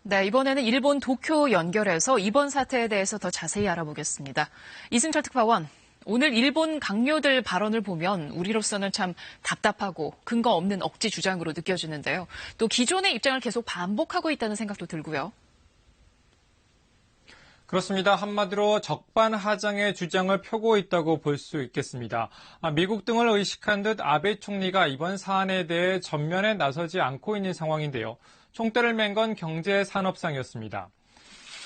네, 이번에는 일본 도쿄 연결해서 이번 사태에 대해서 더 자세히 알아보겠습니다. 이승철 특파원, 오늘 일본 강요들 발언을 보면 우리로서는 참 답답하고 근거 없는 억지 주장으로 느껴지는데요. 또 기존의 입장을 계속 반복하고 있다는 생각도 들고요. 그렇습니다. 한마디로 적반하장의 주장을 펴고 있다고 볼 수 있겠습니다. 미국 등을 의식한 듯 아베 총리가 이번 사안에 대해 전면에 나서지 않고 있는 상황인데요. 총대를 맨 건 경제산업상이었습니다.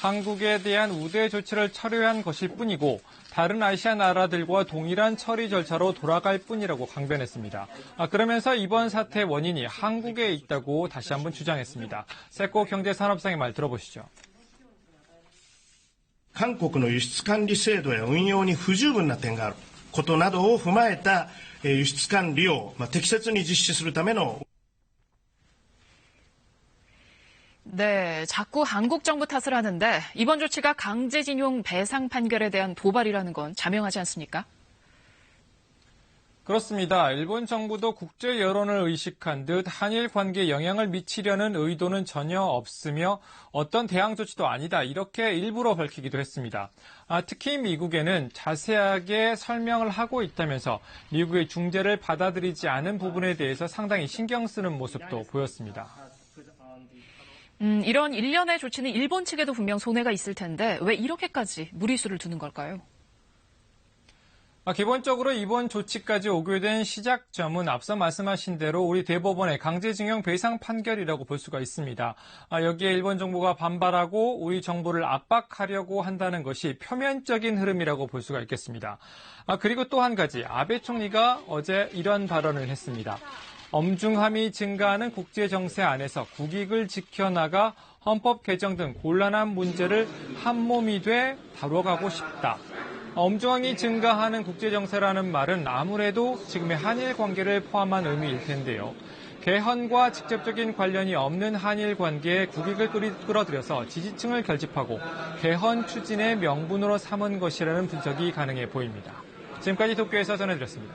한국에 대한 우대 조치를 철회한 것일 뿐이고 다른 아시아 나라들과 동일한 처리 절차로 돌아갈 뿐이라고 강변했습니다. 그러면서 이번 사태의 원인이 한국에 있다고 다시 한번 주장했습니다. 세코 경제산업상의 말 들어보시죠. 韓国の輸出管理制度や運用に不十分な点があることなどを踏まえた輸出管理を適切に実施するための 네, 자꾸 한국 정부 탓을 하는데 이번 조치가 강제징용 배상 판결에 대한 도발이라는 건 자명하지 않습니까? 그렇습니다. 일본 정부도 국제 여론을 의식한 듯 한일 관계에 영향을 미치려는 의도는 전혀 없으며 어떤 대항 조치도 아니다. 이렇게 일부러 밝히기도 했습니다. 특히 미국에는 자세하게 설명을 하고 있다면서 미국의 중재를 받아들이지 않은 부분에 대해서 상당히 신경 쓰는 모습도 보였습니다. 이런 일련의 조치는 일본 측에도 분명 손해가 있을 텐데 왜 이렇게까지 무리수를 두는 걸까요? 기본적으로 이번 조치까지 오게 된 시작점은 앞서 말씀하신 대로 우리 대법원의 강제징용 배상 판결이라고 볼 수가 있습니다. 여기에 일본 정부가 반발하고 우리 정부를 압박하려고 한다는 것이 표면적인 흐름이라고 볼 수가 있겠습니다. 그리고 또 한 가지, 아베 총리가 어제 이런 발언을 했습니다. 엄중함이 증가하는 국제 정세 안에서 국익을 지켜나가 헌법 개정 등 곤란한 문제를 한몸이 돼 다뤄가고 싶다. 엄중함이 증가하는 국제 정세라는 말은 아무래도 지금의 한일 관계를 포함한 의미일 텐데요. 개헌과 직접적인 관련이 없는 한일 관계에 국익을 끌어들여서 지지층을 결집하고 개헌 추진의 명분으로 삼은 것이라는 분석이 가능해 보입니다. 지금까지 도쿄에서 전해드렸습니다.